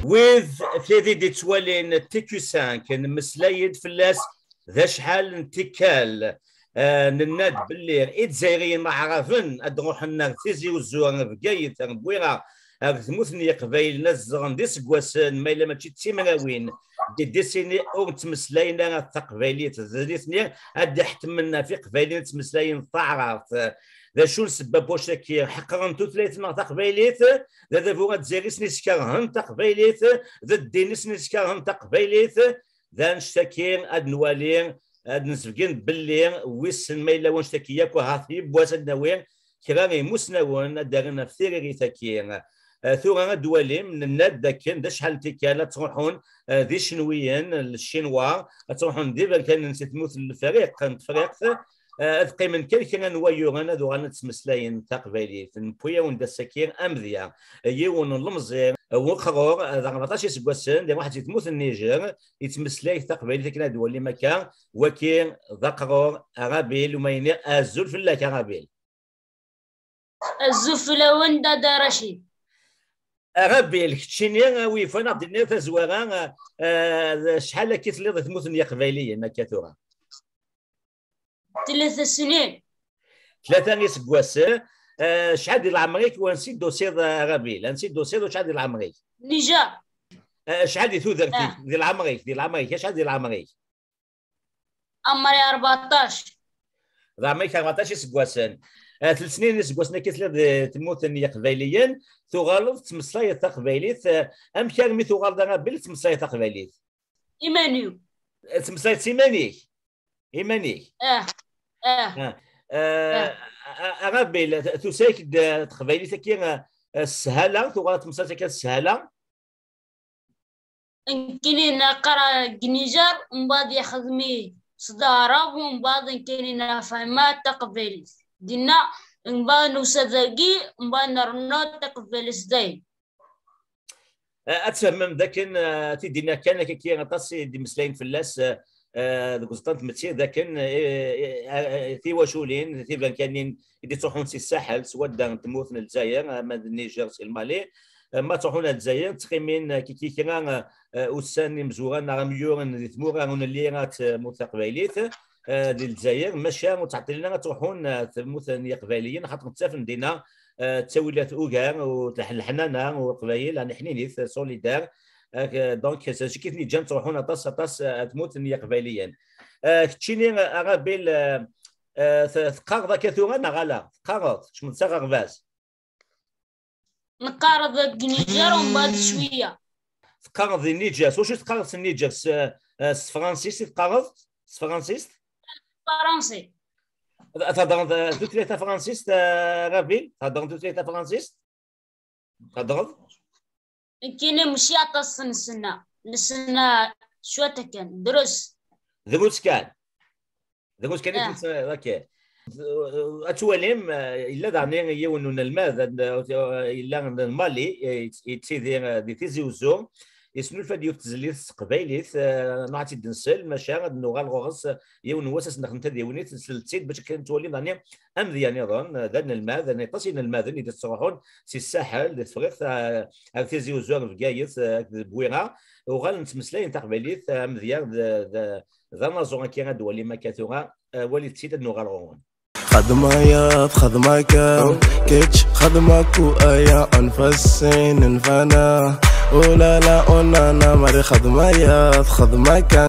ويذ في دي توالين تيكو 5 نمسلايد فلاس ذا شحال نتكال نناد باللي إتزايريين ما عرفن أدروح لنا تيزي وزوان بقايت بويرا ثموثني قبايل ناس زغندي سكواسن ما إلا ماشي تيمراوين دي ديسيني أو تمسلاينا تقبايليت زريتني أدي حتمنا في قبايلين تمسلاين تعرف ذا شو السبب واش كي حقرن توثلاثنا تقبايليت ذا فوغا تزيري سنيسكارهن تقبايليت ذا الدين سنيسكارهن تقبايليت ذا نشتكين أد نوالين أد نسبقين باللي ويسن ما إلا ونشتكياك وهاثي بواسد نوين كراني مسنون دارنا في ثيري تاكين ثورة دوالي من الناد داكن دا شحال تيكالا تروحون ذي شنويين الشينوا تروحون ديما كان نسيتموت الفريق نتفريق اذقي من كان نوايو انا ذو غانا تسمسلاين تقبالي نبويا وندا سكين امذيا يون المزير وقرور ذا 14 سكواسن دي واحد يتموت النيجر يتمسلاي تقبالي كان دولي مكان وكين ذا قرور ارابيل ومايني ازول في الله ارابيل الزول في لوندا دارشي أغابيل كتشيني ويفانا بدنا تزوارا شحال كيتلي تموت قبايلية ما كثورة 3 سنين 3 نسكواس شحال ديال العمريك ونسيت دوسير أغابيل نسيت دوسير وشحال ديال العمريك نيجر شحال ديال ثوذرتي ديال العمريك شحال ديال العمريك عمري 14 العمريك 14 سكواسن 3 سنين سكواسنا كيتلي تموت قبايليا ثغالط تمصاية تقبايليت أم كان مي ثغال دانا بل تمصاية تقبايليت إيمانيو تمصاية إيماني أغابيل تسايك تقبايليت كي السهالة ثغال تمصاية كي السهالة كاينين قرا نيجر ومن بعد يخدمي صدارة ومن بعد كاينين فهمات تقبايليت دينا نبانو سذاقي نبان رنو تقبل سداي اتفهم ذاك تيدينا كان كي غطاسي دي مسلاين فلاس قسطنط متسي ذاك في واشولين في كانين يدي تروحون سي الساحل سواء تموت من الجزائر ما النيجر سي المالي ما تروحون الجزائر تقيمين كي كان وساني مزوران رميورن ثمورا اللي غات مستقبليت للجزائر ماشي وتعطي لنا تروحون ثموث قبايليين خاطر نتسافن دينا تساويلات اوغان والحنانه وقبايل يعني حنينيث سوليدار دونك ساشي كيف جان تروحون اطاس تموت قبايليا تشيني اغابيل ثقارض كثورا نغالا ثقارض شمن صغر فاز نقارض النيجر ومن بعد شويه ثقارض النيجر واش ثقارض النيجر فرانسيس ثقارض فرانسيس فرنسي تهضر دوك ثلاثة فرانسيس غابيل تهضر دوك ثلاثة فرانسيس تهضر كاين مشي عطاس السنة شو كان دروس كان اوكي اتواليم الا دعني يونون الماء الا المالي يتسيدي دي تيزي وزو يسمو الفاديو تزليت قبايليت نعطي الدنسل ماشا نوغال غوغس يون واسس نخنت ديونيت سلتيت باش كان تولي داني ام يعني ظن ذن الماء ذن تصين الماء ذن اللي تروحون سي الساحل دي فريق تيزي وزوار في قايت بويرا وغال نتمسلاين تقبايليت مزيان ذا نازون كي غدولي ما كاثوغا ولي تسيت نوغال غوغون خدمك كيتش خدمك ويا انفسين انفنا ولا لا انا مري خدمك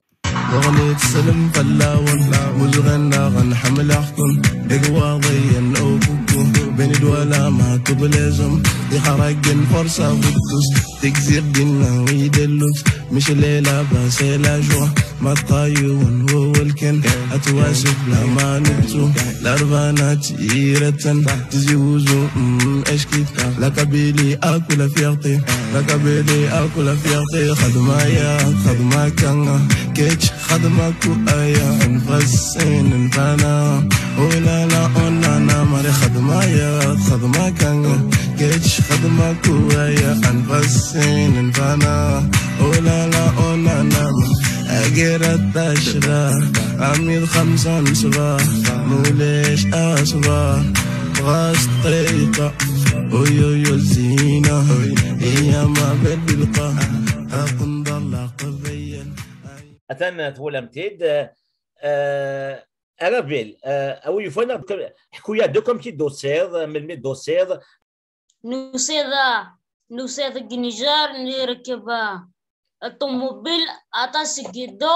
اغنية سلم فلاون وزغنا غنحمل اختن بقواضي نوبكو بين الولا ما تبلزم يخرج فرصة ودوس تكزير دينا ويدلوس مش ليلة بس لا جوع ما تطايون هو الكن اتواسف لا ما نبتو الاربانات يرتن تزيوزو اشكيت لا قبيلي اكل فيغطي خدمك كيتش خدمك ويا انفسين انفانا ولا لا انا مري خدمك كيتش خدمك ويا انفسين انفانا ولا لا انا اجر التشرا عميل 5 صباح موليش اصبح غاز طريقة ويو الزينة هي ما بدي القهر مثلا تولمتيد أرابيل أو يفونا حكويا دوكم كي دوسيض من الميد دوسيض نوسيض الجنيجار نركب الطوموبيل أطاس جدو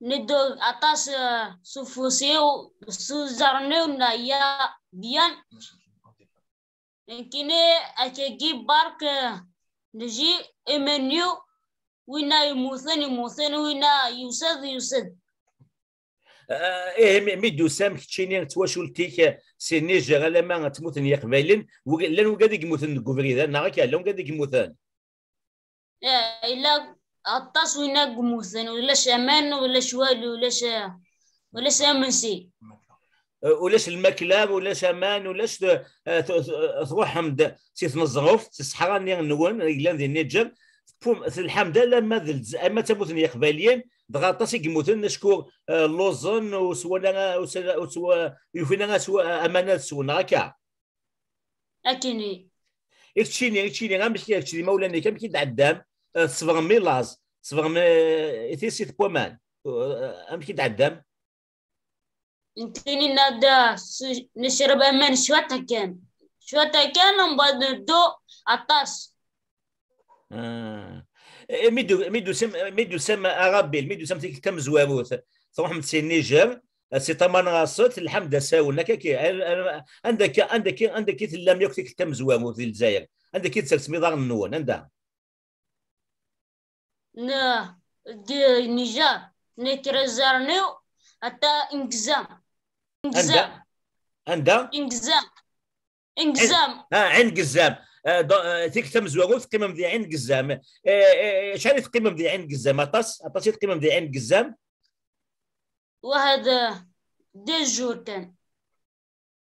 ندو أطاس سوفوسيو سوزارنيو نايا بيان كيني أكيجي بارك نجي إمنيو وينا يموثن وينا يوسد ايه ميدو سام كتشيني تواشولتيك سي نيجر لما تموتن يقبايلن لان وقادي يموتن كوفريدا ناغاك لون قادي يموتن الا الطاس وينا يموتن ولا شامان ولا شوال ولا سامنسي ولاش الماكله ولا شامان ولاش تروح حمد سي تنظروف تصحى نون رجلان ذي نيجر الحمد لله اما تموتن يقباليين دغاطاس يموتن نشكو لوزن وسوا يفينا سوا امانات سونا هكا اكيني اكتشيني غير مشكي اكتشيني مولانا كم كي تعدام صفر ميلاز صفر اثيسيت بومان ام كي تعدام يمكنني نادا نشرب امان شويه كان ومن بعد ندو عطاس ميدو سم أرابيل ميدو سم تيك كم زواروت تروح من سي نيجر سي طمان غاصت الحمد ساونا كي عندك لم يكن كم زواروت في الجزائر عندك كي تسكت ميدار النون عندها نا دي نيجر نكرزارنيو حتى انقزام عندها انقزام عين قزام تيك تم زواروت قيمه مذي عين قزام شحال القيمه مذي عين قزام اطاس القيمه مذي عين قزام وهذا دي جور كان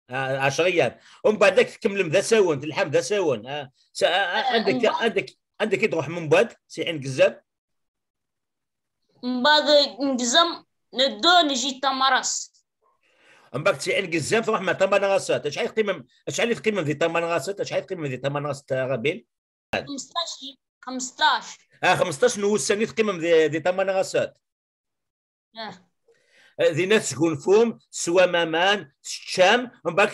10 ايام ومن بعد تكمل ذا ساون الحمد ذا ساون عندك تروح من بعد سي عين قزام من بعد انقزام ندو نجي تمارس من بعد سي عين قزام تروح مع طمانغاسات شحال القيمه ذي طمانغاسات شحال القيمه ذي طمانغاسات غابيل 15 15 نوساني القيمه ذي طمانغاسات ذي ناس تكون فوم سوا مامان الشام من بعد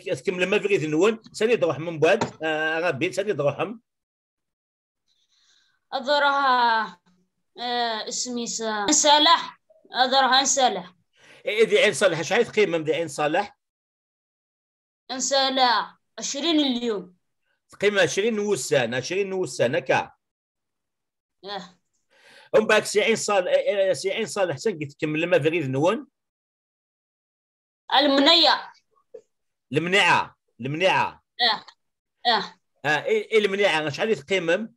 تكمل ما بغيت نون ساني تروح من بعد غابيل ساني تروحهم اضرها اسمي صالح اضرها صالح ذي عين صالح شحال القيمه ذي عين صالح صالح 20 اليوم قيمه 20 نوسان هكا ومن بعد سي عين صالح حسن تكمل ما بغيت نون المنيعه المنيعه شحال تقيمم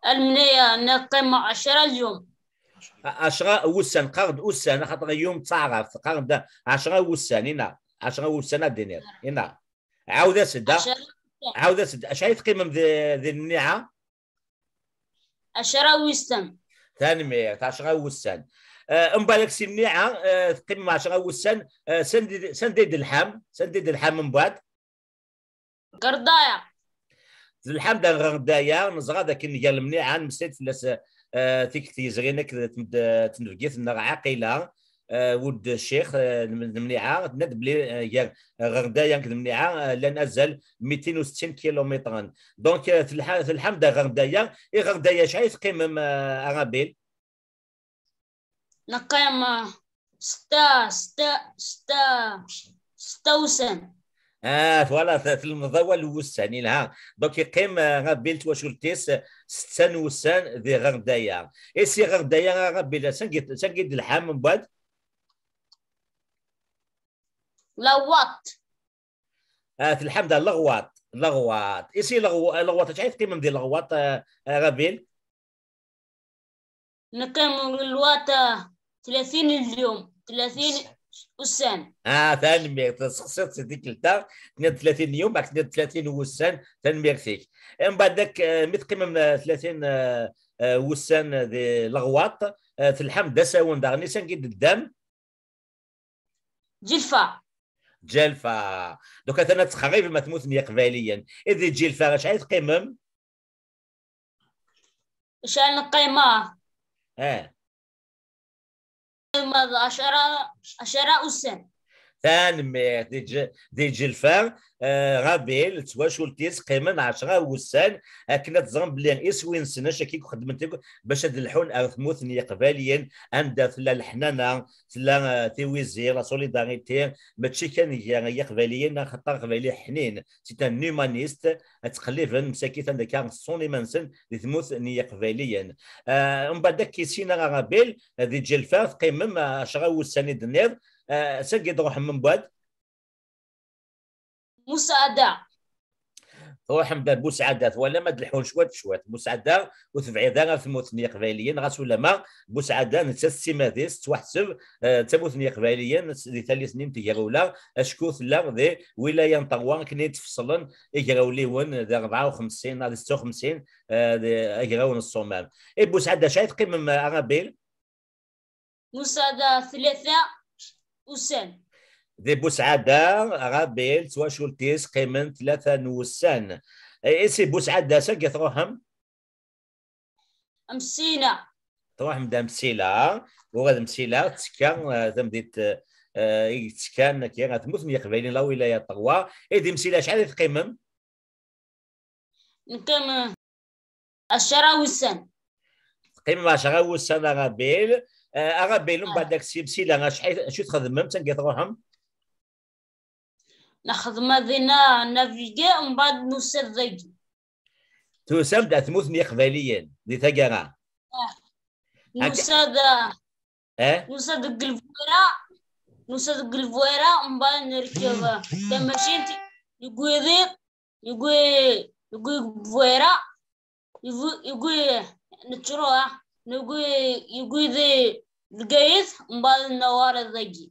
المنية نقيم 10 اليوم 10 وسان قرد وسان خاطر يوم تعرف قرد 10 وسان هنا 10 وسان دينار هنا عاود سد شحال تقيمم ذي المنيعه 10 وسان ثاني 10 وسان من بعد سي المنيعه تقيمم 10 وسان سنديد اللحم من بعد قردايا الحمد لله غردايا نزغا ذاك قال المنيعه مسيت فلاس تيك تيزغينك تنفقيت عاقله ود الشيخ المنيعه ند بلي غردايا المنيعه لن ازل 260 كيلومترا دونك الحمد غردايا غردايا شحال تقيم ارابيل نقيم 6 وسن فوالا في المضوى الوساني لها دونك يقيم غابيل تواشولتيس 6 وسان ذي غردايا سي غردايا غابيل سنقيد الحام من بعد لغواط في الحمد لغواط سي لغواط شحال تقيم ذي لغواط غابيل نقيم الوات 30 اليوم 30 وسان ثاني تخصص ديك التا 30 يوم بعد 30 وسان ثاني فيك من بعد ذاك متقيم 30 وسان ذي لغواط في الحمد ساون داغني سنقيد الدم جلفا دوكا انا تخريف ما تموتني قباليا اذا جلفا شحال تقيمم شحال نقيمه ماذا 10 أسان تنمير دي جلفا غابيل تواشولتيس قيمة 10 وسان كنا تزغم بلي اسوين سنه شكيك خدمتك باش هاد الحون ارثموث ني قباليا عند تلا الحنانه تلا تيويزي لا سوليداريتي ماشي كان هي قباليا خاطر قبالي حنين سي ان هيومانيست تقليفا مساكيت عندك سوني مانسن اللي تموت ني قباليا ومن بعد كيسينا غابيل دي جلفا قيمه 10 وسان دنير سجد روح من بعد مساعدة روح من بعد مساعدات ولا ما تلحون شوات مساعدة وتبعيدها في المثنية قباليا غاس ولا ما مساعدة نتسي ماديس تحسب تمثنية قباليا اللي ثلاث سنين تيغولا اشكوث لا ذي ولاية نطوان كني تفصلن يغوليون ذا 54 هذا 56 يغون الصومال اي مساعدة شاي تقيم عربيل مساعدة 3 وسان ذي بوسعادة غابيل تواشولتيس قيمن 3 نوسان إيسي بوسعادة ساقي تروحهم أمسينا تروح مدام مسيلة وغاد مسيلة تسكان تمديت تسكان كي غتموت من قبيلين لا ولاية طغوا إيدي مسيلة شحال تقيمم؟ نقيم 10 وسان تقيمم 10 وسان غابيل غابيل من بعد داك السي مسيلة شحال شو تخدمم تنقي تروحهم؟ نخدم هذينا نافيغي ومن بعد نوصل ذاكي توسم دا تموت ني قباليا دي تاكارا نوصل نوصل القلفويرة ومن بعد نركب تماشين يقوي بويرة يقوي نتروها يقوي ذي القايث ومن بعد نوار ذاكي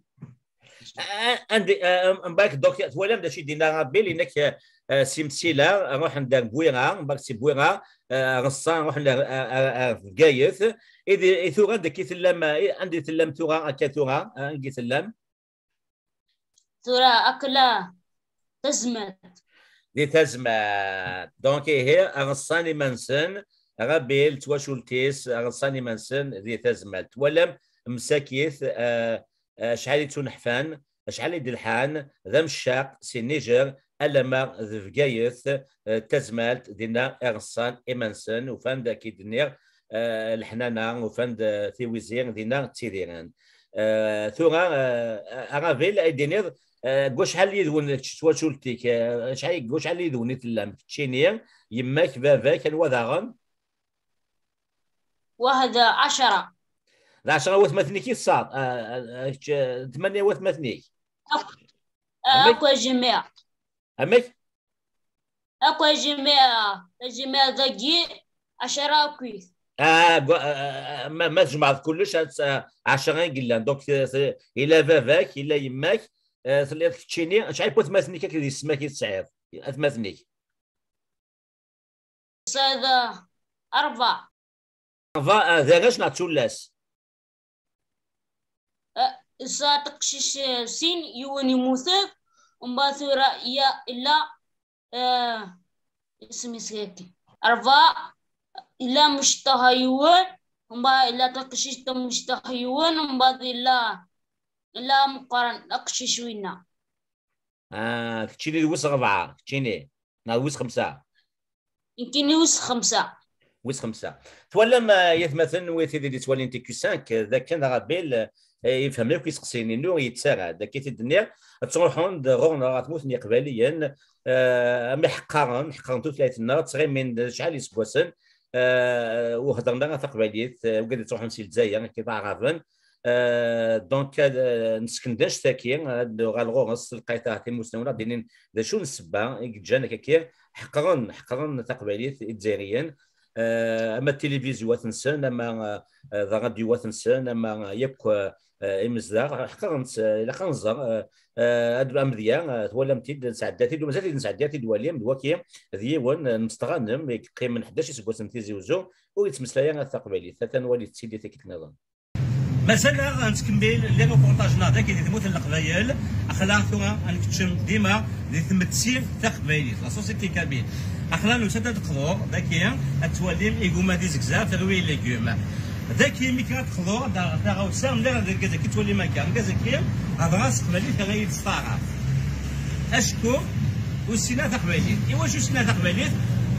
عندي من بعد دوك ولا بدا شي دينا ربي لانك سيمسيلا نروح عند بويرا من بعد سي بويرا غصان نروح عند قايث اذا ثورا داك ثلام عندي ثلام ثورا هكا ثورا عندي ثلام ثورا اكلا تزمت دي تزمت دونك هي غصاني منسن غابيل تواشولتيس غصاني منسن دي تزمت ولا مساكيث شحال تنحفان شحال يدلحان ذا مشاق سي نيجر ألما ذي فقايث تزمالت دينا إغصان إيمانسن وفاند أكيد دنير الحنانة وفاند ثيويزير دينا تيديران ثورا أغافيل أي دينير قوش شحال يدون تواشولتيك شحال يدون يتلام تشينير يماك باباك الوذاغن وهذا 10 10 وثمثني كي صار 8 وثمثني اكو جميع امك اكو جميع ذاكي 10 كويس ما تجمع كلش 10 قلان دونك الى فافاك الى يماك ثلاث تشيني شحال وثمثني كي يسمى كي تسعير ثمثني هذا 4 ذا غاش نعتولاس إذا تقشيش سين يون يموثك ومبا ثورة يا إلا اسمي سيكي 4 إلا مشتهيون ومبا إلا تقشيش مشتهيون ومبا إلا مقارن أقشيش وينا كتشيني دوس 4 كتشيني ناوس 5 يمكن يوس 5 ويس 5 تولم يتمثل ويثيدي دي تولي انت كي 5 ذا كان غابيل يفهم لك يسقسيني نو يتسارع داك الدنيا تروحون غورنا غتموتني قباليا محقرا تو ثلاثه تصغير من شحال يسكوسن وهضرنا في قباليت وقد تروحون سي الجزائر كي تعرفن دونك نسكن داش ساكين غالغورس لقيتها تي مسنونه دينين شو السبه جانا كي حقرا تقباليت الجزائريين اما التلفزيون وثنسن اما الراديو وثنسن اما يبقى امزدار حقا الى خنزر هاد الامريه ولا متيد نسعداتي دو مازال نسعداتي دواليم دواكي ذيون مستغنم قيم من 11 سكوس نتيزي وزو ويتمسلايا الثقبالي ثلاثه ولي تسيدي تيك نظام مازال غنكمل لي روبورتاجنا داك اللي تموت القبايل اخلا ثورا غنكتشم ديما اللي تمتسير ثقبالي لا سوسيتي كابيل اخلا نسدد قدور داكيا التواليم ايغوما دي زكزا تروي ليغوم ذاك ملي كتخضر دا غاوسا ملي كتولي مكان كازاكي هذا راس قبالي غايد ستارات اشكو والسنه تقبالي ايوا شو سنه تقبالي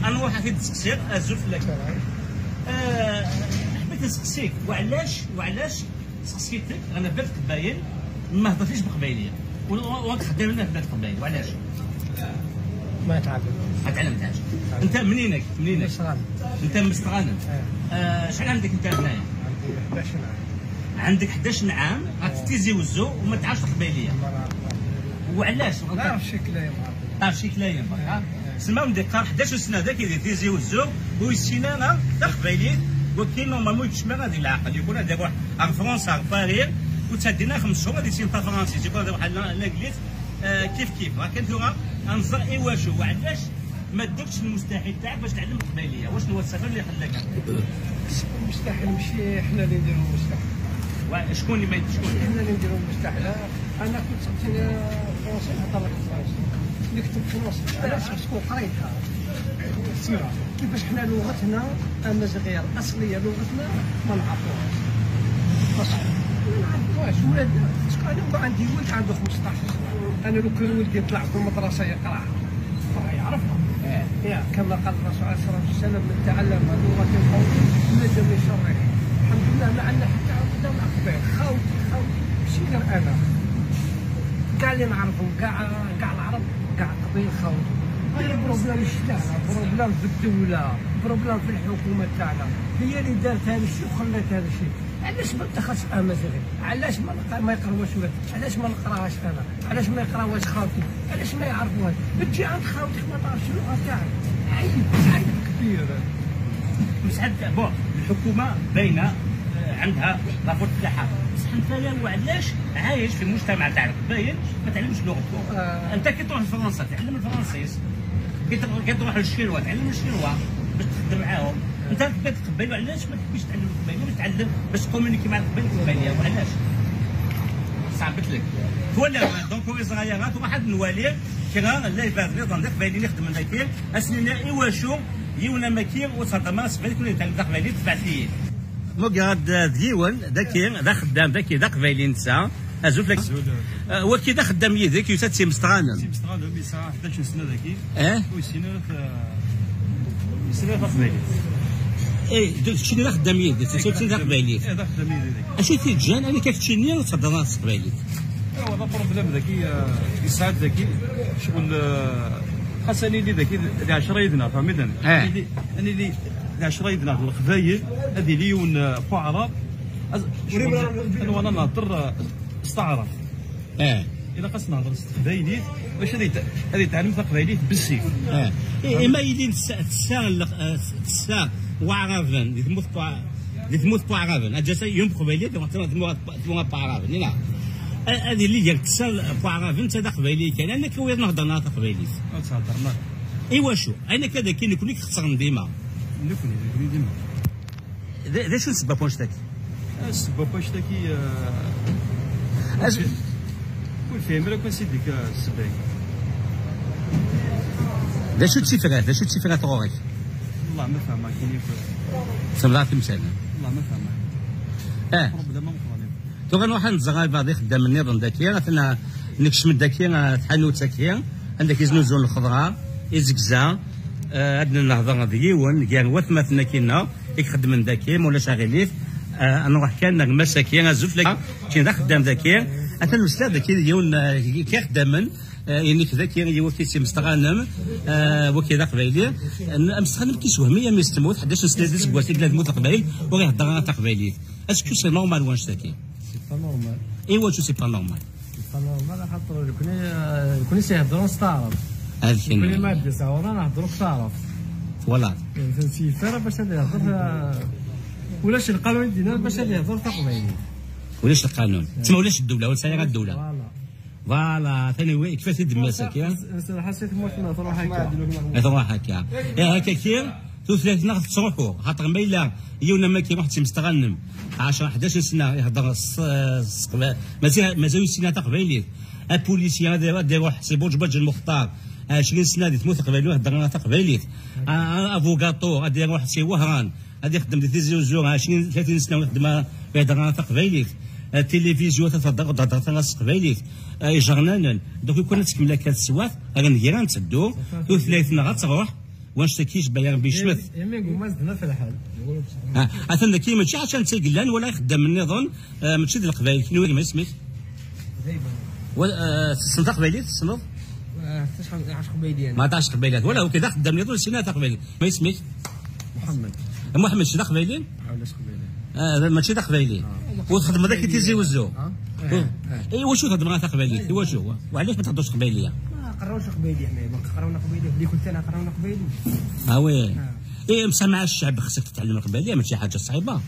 انا واحد كيتسقسيك الزوف لك حبيت نسقسيك وعلاش سقسيتك انا بلاد قبايل ما هضرتيش بقبايليه وغنخدم لنا في بلاد قبايل وعلاش؟ ما تعلمت. ما تعلمتهاش. انت منينك؟ مستغانم. انت مستغانم. شحال عندك انت هنايا؟ عندي 11 عام. عندك 11 عام غتتيزيوزو وما تعرفش القبايليه. وعلاش؟ ما نعرفش كلايم. تعرف كلايم سما ندير 11 سنه ذاك يتيزيوزو ويسينا تا قبايليه وكاين نورمالمون يتشمل هذه العقل يكون هذا واحد ان فرنسا باريس وتهدينا 5 شهور غادي يصير با فرنسي تيكون هذا واحد لانجليز كيف راه كنت انظر ايوا شو وعلاش ما درتش المستحيل تاعك باش تعلم القبايليه واش هو السبب اللي خلاك؟ المستحيل ماشي حنا اللي نديرو المستحيل. شكون اللي ما شكون؟ حنا اللي نديرو المستحيل. انا كنت سقسيني فرنسي نهضر لك فرنسي نكتب فرنسي علاش شكون قريتها السيره كيفاش حنا لغتنا امازيغيه الاصليه لغتنا ما نعرفوهاش اصلا ما نعرفوهاش ولاد انا عندي ولد عنده 15 سنه انا لو كان ولدي طلع في المدرسه يقراها راه يعرفها كما قال الرسول عليه الصلاه والسلام من تعلم لغه القوم نجم يشرح الحمد لله ما عندنا حتى عقده مع قبائل خاوتي ماشي غير انا كاع اللي نعرفهم كاع العرب كاع قبائل خاوتي هي بروبلام مش تاعنا بروبلام في الدوله بروبلام في الحكومه تاعنا هي اللي دارت هذا الشيء وخلات هذا الشيء علاش ما دخلش امازيغي علاش ما يقراوهاش علاش ما نقراهاش انا علاش ما يقراوهاش خاوتي علاش ما يعرفوهاش تجي عند خاوتك ما تعرفش اللغه تاعك عيب كبير مسعد بون الحكومه باينه عندها رافض تاعها بصح انت وعلاش عايش في المجتمع تاع القبايل ما تعلمش لغتك انت كي تروح لفرنسا تعلم الفرنسيس كي تروح للشينوا تعلم الشينوا باش تخدم معاهم انت كبيت قبايل وعلاش ما تحبش تعلم القبايل باش تعلم باش تكومونيكي مع القبايل القبايليه وعلاش صعبت لك ولا دونك صغيرات واحد نوالي كرا لا يبان غير ضن قبايلي نخدم هذاك اسنينا ايواشو يونا ماكير وصدما سبالك اللي تعلم قبايلي تبعت لي مقعد ديوان ذاكين ذا خدام ذاكي ذا قبايلي نسا ازوف لك وكي ذا خدام يديك يسات مستغانم يسا 11 سنه ذاكي ويسينا في قبايلي ايه شنو ذا خدام يديك تسوت ذا قبايلي ذا خدام يديك اشي تيجان انا كيف تشني وتصدر راس قبايلي ايوا هذا بروبليم ذاكي يساعد ذاكي شغل خاصني اللي ذاكي 10 يدنا فهمتني انا اللي 10 يدنا القبايل هذه ليون فعراء انا نهضر استعرف الا خاص نهضر قبايلي باش هذه تعلمت قبايلي بالسيف ما يدين تسا وعرفن اللي تموت بعرفن اجا يوم قبايلي تموت بعرفن لا هذه اللي ديال تسا بعرفن تدا قبايلي كان انا كوير نهضر نهضر قبايلي تهضرنا ايوا شو انا كذا كي نكون خسران ديما ذا شو السبب واش تاكي؟ السبب واش تاكي كل فهم راك سيديك السباك ذا شو تسيفرات غوريك؟ والله ما فاهمها كاين صلاة مثلا والله ما فاهمها بروبليم مخالف تو غنروح عند الزغايب غادي خدام النظام داكيا مثلا نكشم داكيا تحنوت تاكيا عندك يزنوزون الخضراء يزكزا عندنا النهضه ديون كاع وثمتنا كينا يخدم من داكيا مولا شاغليف نروح كان المساكين زوف لك كاين خدام داكيا حتى الاستاذ داكيا ديون كي خدامن يعني كذا كي وكي مستغانم وكذا قبايلي مستغانم كيسوهميه ما يستموت 11 سنه ديال سكواتي كلا تموت القبايل وغيهضر تاع قبايلي اسكو سي نورمال واش تاكي سي با نورمال ايوا شو سي با نورمال سي با نورمال خاطر كون يهضروا ستعرف هذاك كل ما بدي صورنا نهضروا ستعرف فوالا فهمتي فرا باش يهضر ولاش القانون ديالنا باش يهضر تاع قبايلي ولاش القانون تسمى ولاش الدوله ولا سايره الدوله فوالا ثاني كيفاش يدمسك يا حسيت موت نهضروا هكا نهضروا هكا هكا كي ثلاث ناس تصرحوا خاطر ما الا يونا ما كي واحد مستغنم 10 11 سنه يهضر مازال سنه تاع قبايلي البوليسي هذا داير حسيبو جبج المختار 20 سنه تموت قبايلي يهضر تاع قبايلي افوكاتو داير واحد سي وهران هذه خدم دي تيزيوزو 20 30 سنه خدمه بهضره تقبايليك التلفزيون تهضر تقبايليك جرنان دوك يكون تكمل كات السواف غندير نتسدو ثلاثنا غتروح واش تكيش بايع بيشمت يمين ما زدنا في الحال اثنا كي ماشي عشان تيقلان ولا يخدم من نظن ماشي ديال القبايل كاين ما سميت السنه قبايليت السنه عاش قبايليات ما تعرفش قبايلات ولا هو كذا خدام نظن سنه قبايلي ما سميت محمد شي قبايلي علاش قبايلي ماشي قبايلي وتخدم هذاك تيزي وزو اي واش تخدم غير قبايلي واش هو وعلاش ما تهضرش قبايليه ما قراوش قبايلي حنا ما قراونا قبايلي اللي كنت انا قراونا قبايلي وي اي بصح مع الشعب خصك تتعلم القبايليه ماشي حاجه صعيبه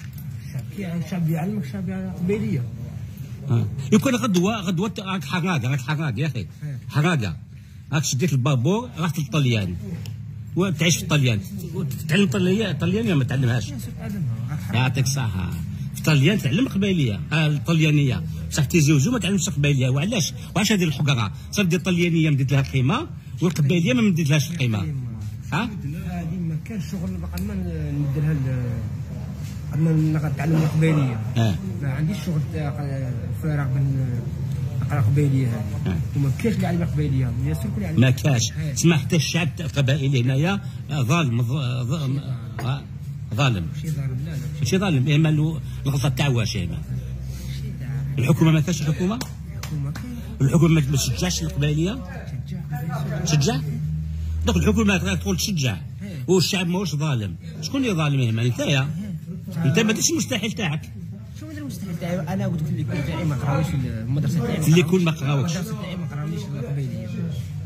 الشعب يعلمك الشعب قبايليه يكون غدوه راك حراق يا اخي حراقه راك شديت البابور رحت للطليان وتعيش في الطليان وتتعلم طليانيه ما تعلمهاش يعطيك الصحه في الطليان تعلم قبايليه الطليانيه بصح تيزوجو ما تعلمش قبايليه وعلاش هذه الحقره صافي ديال الطليانيه مديت لها القيمه والقبايليه ما مديت لهاش القيمه هذه ما كانش شغل باقي ما نديرها انا نتعلم القبايليه ما عنديش شغل فراغ نقرا قبايليه هذه وما كاينش اللي يعلم القبايليه ما كاش تسمع حتى الشعب القبائلي هنايا ظالم ظالم ماشي ظالم اما الغلطه تاع واش الحكومه ما كاش الحكومه ما تشجعش القبائليه تشجع دوك الحكومه تقول تشجع والشعب ماهوش ظالم شكون اللي ظالم هنا انت ما درتش المستحيل تاعك شو ندير المستحيل تاعي انا قلت لك اللي كنت تاعي ما قراوش في المدرسه تاعي اللي يكون ما قراوش المدرسه تاعي ما قراونيش القبايليه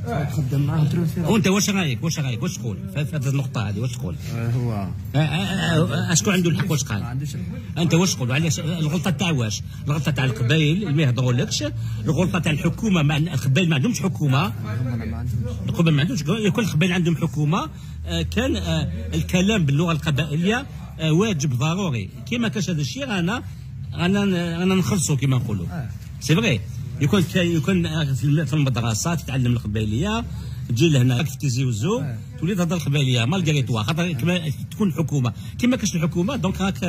تخدم معاه وانت واش رايك واش تقول في هذه النقطه هذه واش تقول هو اشكون عنده الحق واش قال انت واش تقول علاش الغلطه تاع واش الغلطه تاع القبائل اللي ما يهضرولكش الغلطه تاع الحكومه مع القبائل ما عندهمش حكومه القبائل ما عندهمش يكون القبائل عندهم حكومه كان الكلام باللغه القبائليه واجب ضروري كيما كاش هذا الشيء انا نخلصوا كيما نقولوا سي فري يكون في المدرسه تتعلم القبائليه تجي لهنا تيزي وزو تولي تهضر القبائليه مالغري توا خاطر تكون الحكومه كيما كاش الحكومه دونك راك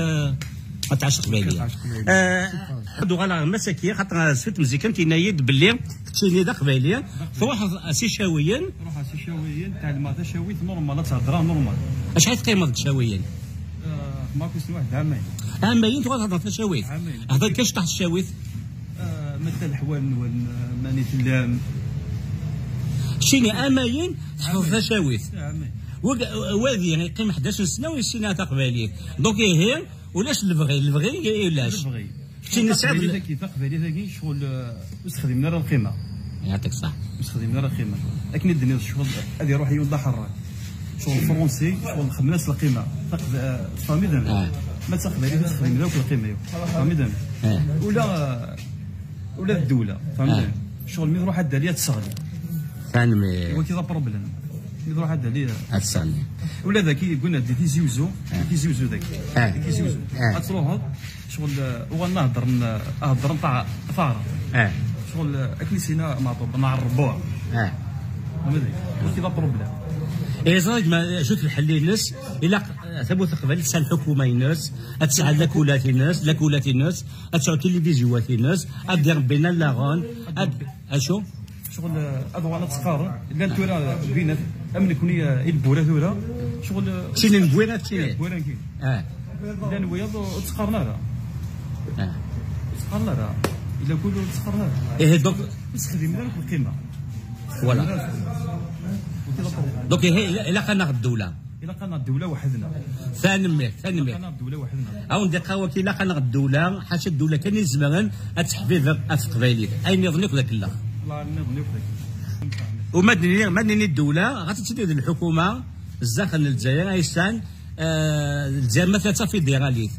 ما تعرفش القبائليه هادو غالا مساكين خاطر سفت مزيكان كينايد باللي تشيني دا قبائليه تروح سيشاويا تعلم تشاويت نورمال تهضرها نورمال شحال تقيم تشاويا ماكو شي واحد عامين تهضر في الشاويت هضر كاش تحت الشاويت مثل الحوان ماني تلام شيني اماين تحفظ تشاويت وادي يعني يقيم 11 سنه ويسينا تقباليه دونك هي ولاش البغي ولاش شيني صعب كي تقباليه ذاكي شغل استخدمنا راه القيمه يعطيك الصح استخدمنا راه القيمه لكن الدنيا شغل هذه روح يوضح الراي شغل فرونسي شغل خدمناش القيمه فاميدا ما تقباليه تستخدم ذوك القيمه فاميدا ولا الدوله فهمت شغل مي يروح الداليه تسغلي فهمي هو كذا بروبليم مي يروح الداليه تسغلي ولا ذاك قلنا دي تيزيوزو ذاك تيزيوزو تروح شغل هو نهضر نتاع ثاره شغل اكليسينا معطوب نعربوها فهمت هو كذا بروبليم زايد ما جوت الحل الناس الا ثبوت قبل تسال الحكومه الناس تسال لاكولات الناس تسال تلفزيونات الناس ادير بينا لاغون اشو شغل ادوانا تسقار الا انتو بينا امن يكون البورا ثورا شغل شنو البورات شنو البورات كي الا نويض تسقرنا راه تسقرنا راه الا كلوا تسقرنا دونك نستخدم لك القيمه فوالا دونك الا قلنا الدوله وحدنا ثاني قلنا الدوله وحدنا او ندقاو كي لا قلنا الدوله حاشا الدوله كان يزمغن تحفيظ القبائليه اي نظنيك ذاك الله والله نظنيك ذاك ومدني الدوله غتتدير الحكومه الزاخل الجزائر ايسان الجزائر مثلا فيدراليت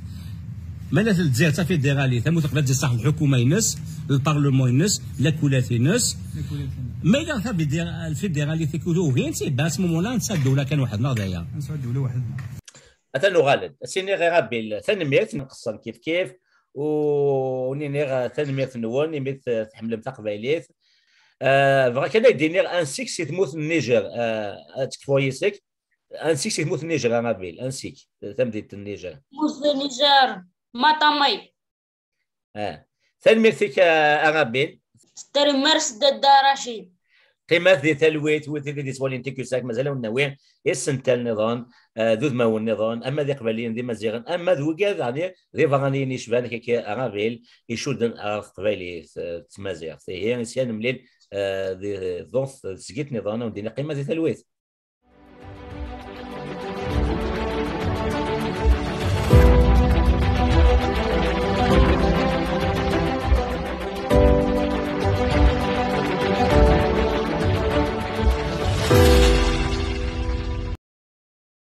مالات الجزائر فيدراليت متقبل صح الحكومه ينس البارلمون ينس لاكولات ينس ما إلا ثابت الفيدراليتي كلو فين سي باس مولا نسى الدولة كان وحدنا ضيا نسى الدولة وحدنا أتنو غالد سيني غير غابي تنميت نقصن كيف ونيني غير تنميت نوان نميت تحمل تقبايليت فغا كان يديني ان سيكس تموت النيجر تكفويسك انسيك تموت النيجر انابيل انسيك تمديد النيجر موت النيجر مطامي ثاني فيك انابيل ستري مرس داراشيد قيمات ذي تلويت وذي ذي سوالين تيكوساك مازال النوين يسنتال النظام ذو ما هو النظام اما ذي قبلين ذي مزيغن اما ذو كاع يعني ذي فغاني يشبان كي انابيل يشودن قبيلي تمازيغ هي نسيان مليل ذي ضوث سقيت نظام ودينا قيمه ذي تلويت